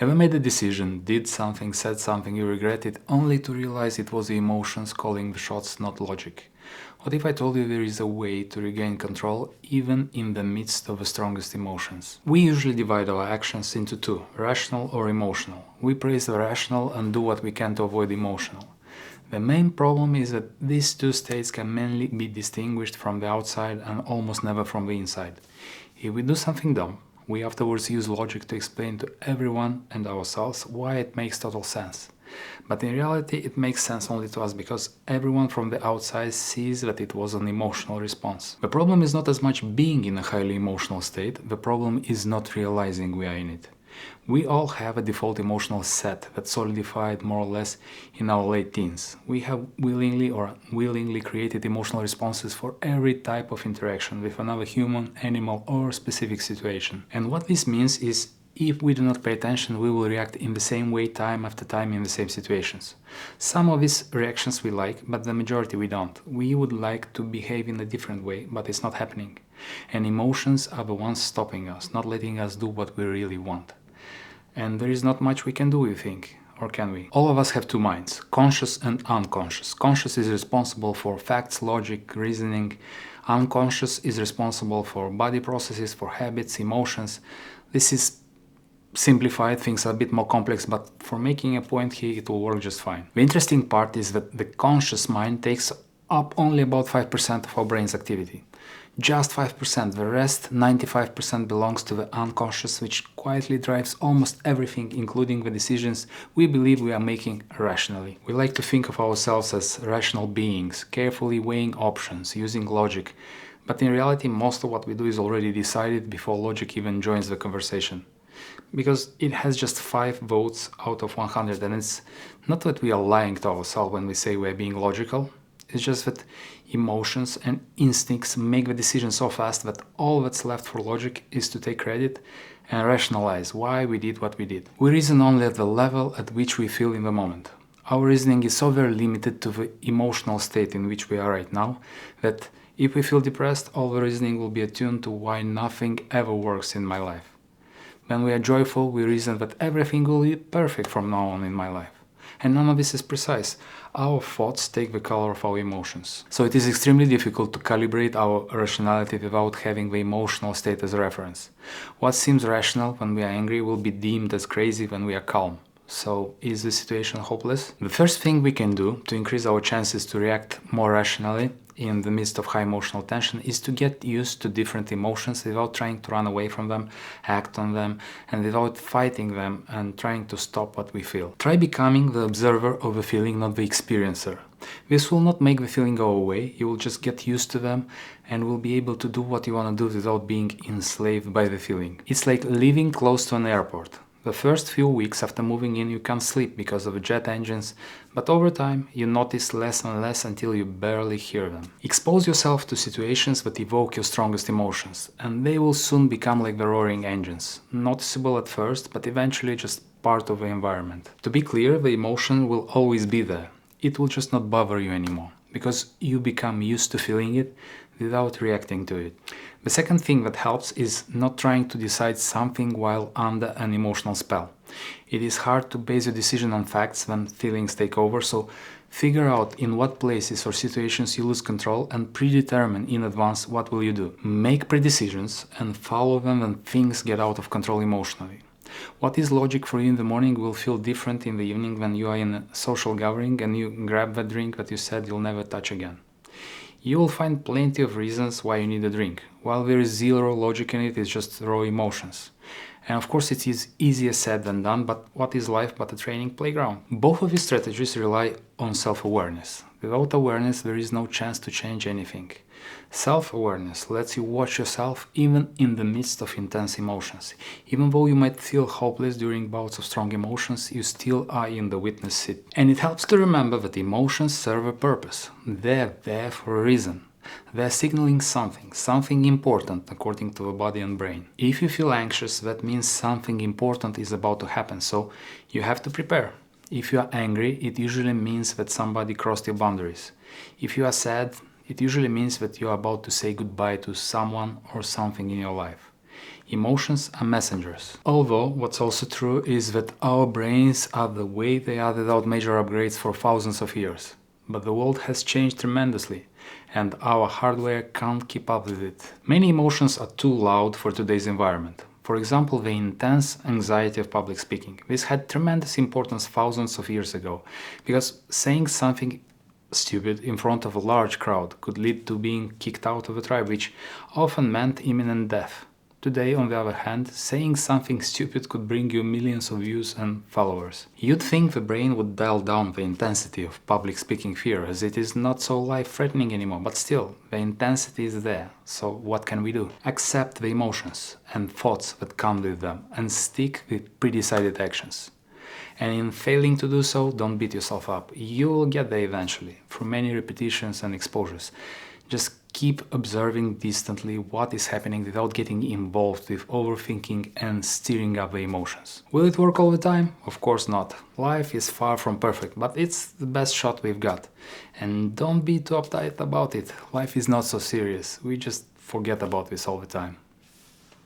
Ever made a decision, did something, said something you regretted, only to realize it was the emotions calling the shots, not logic? What if I told you there is a way to regain control even in the midst of the strongest emotions? We usually divide our actions into two, rational or emotional. We praise the rational and do what we can to avoid emotional. The main problem is that these two states can mainly be distinguished from the outside and almost never from the inside. If we do something dumb, we afterwards use logic to explain to everyone and ourselves why it makes total sense. But in reality, it makes sense only to us because everyone from the outside sees that it was an emotional response. The problem is not as much being in a highly emotional state, the problem is not realizing we are in it. We all have a default emotional set that solidified more or less in our late teens. We have willingly or unwillingly created emotional responses for every type of interaction with another human, animal, or specific situation. And what this means is, if we do not pay attention, we will react in the same way time after time in the same situations. Some of these reactions we like, but the majority we don't. We would like to behave in a different way, but it's not happening. And emotions are the ones stopping us, not letting us do what we really want. And there is not much we can do, you think, or can we? All of us have two minds, conscious and unconscious. Conscious is responsible for facts, logic, reasoning. Unconscious is responsible for body processes, for habits, emotions. This is simplified, things are a bit more complex, but for making a point here, it will work just fine. The interesting part is that the conscious mind takes up only about 5% of our brain's activity. Just 5%, the rest, 95%, belongs to the unconscious, which quietly drives almost everything, including the decisions we believe we are making rationally. We like to think of ourselves as rational beings, carefully weighing options, using logic, but in reality, most of what we do is already decided before logic even joins the conversation. Because it has just 5 votes out of 100, and it's not that we are lying to ourselves when we say we are being logical. It's just that emotions and instincts make the decision so fast that all that's left for logic is to take credit and rationalize why we did what we did. We reason only at the level at which we feel in the moment. Our reasoning is so very limited to the emotional state in which we are right now that if we feel depressed, all the reasoning will be attuned to why nothing ever works in my life. When we are joyful, we reason that everything will be perfect from now on in my life. And none of this is precise. Our thoughts take the color of our emotions. So it is extremely difficult to calibrate our rationality without having the emotional state as a reference. What seems rational when we are angry will be deemed as crazy when we are calm. So is the situation hopeless? The first thing we can do to increase our chances to react more rationally in the midst of high emotional tension is to get used to different emotions without trying to run away from them, act on them, and without fighting them and trying to stop what we feel. Try becoming the observer of a feeling, not the experiencer. This will not make the feeling go away, you will just get used to them and will be able to do what you want to do without being enslaved by the feeling. It's like living close to an airport. The first few weeks after moving in, you can't sleep because of the jet engines, but over time you notice less and less until you barely hear them. Expose yourself to situations that evoke your strongest emotions, and they will soon become like the roaring engines. Noticeable at first, but eventually just part of the environment. To be clear, the emotion will always be there. It will just not bother you anymore, because you become used to feeling it without reacting to it. The second thing that helps is not trying to decide something while under an emotional spell. It is hard to base your decision on facts when feelings take over, so figure out in what places or situations you lose control and predetermine in advance what will you do. Make pre-decisions and follow them when things get out of control emotionally. What is logic for you in the morning will feel different in the evening when you are in a social gathering and you grab that drink that you said you'll never touch again. You will find plenty of reasons why you need a drink. While there is zero logic in it, it's just raw emotions. And of course it is easier said than done, but what is life but a training playground? Both of these strategies rely on self-awareness. Without awareness, there is no chance to change anything. Self-awareness lets you watch yourself even in the midst of intense emotions. Even though you might feel hopeless during bouts of strong emotions, you still are in the witness seat. And it helps to remember that emotions serve a purpose. They're there for a reason. They're signaling something important according to the body and brain. If you feel anxious, that means something important is about to happen, so you have to prepare. If you are angry, it usually means that somebody crossed your boundaries. If you are sad, it usually means that you are about to say goodbye to someone or something in your life. Emotions are messengers. Although what's also true is that our brains are the way they are without major upgrades for thousands of years. But the world has changed tremendously, and our hardware can't keep up with it. Many emotions are too loud for today's environment. For example, the intense anxiety of public speaking. This had tremendous importance thousands of years ago, because saying something stupid in front of a large crowd could lead to being kicked out of a tribe, which often meant imminent death. Today, on the other hand, saying something stupid could bring you millions of views and followers. You'd think the brain would dial down the intensity of public speaking fear, as it is not so life-threatening anymore, but still, the intensity is there. So what can we do? Accept the emotions and thoughts that come with them and stick with pre-decided actions. And in failing to do so, don't beat yourself up. You will get there eventually, through many repetitions and exposures. Just keep observing distantly what is happening without getting involved with overthinking and stirring up the emotions. Will it work all the time? Of course not. Life is far from perfect, but it's the best shot we've got. And don't be too uptight about it. Life is not so serious. We just forget about this all the time.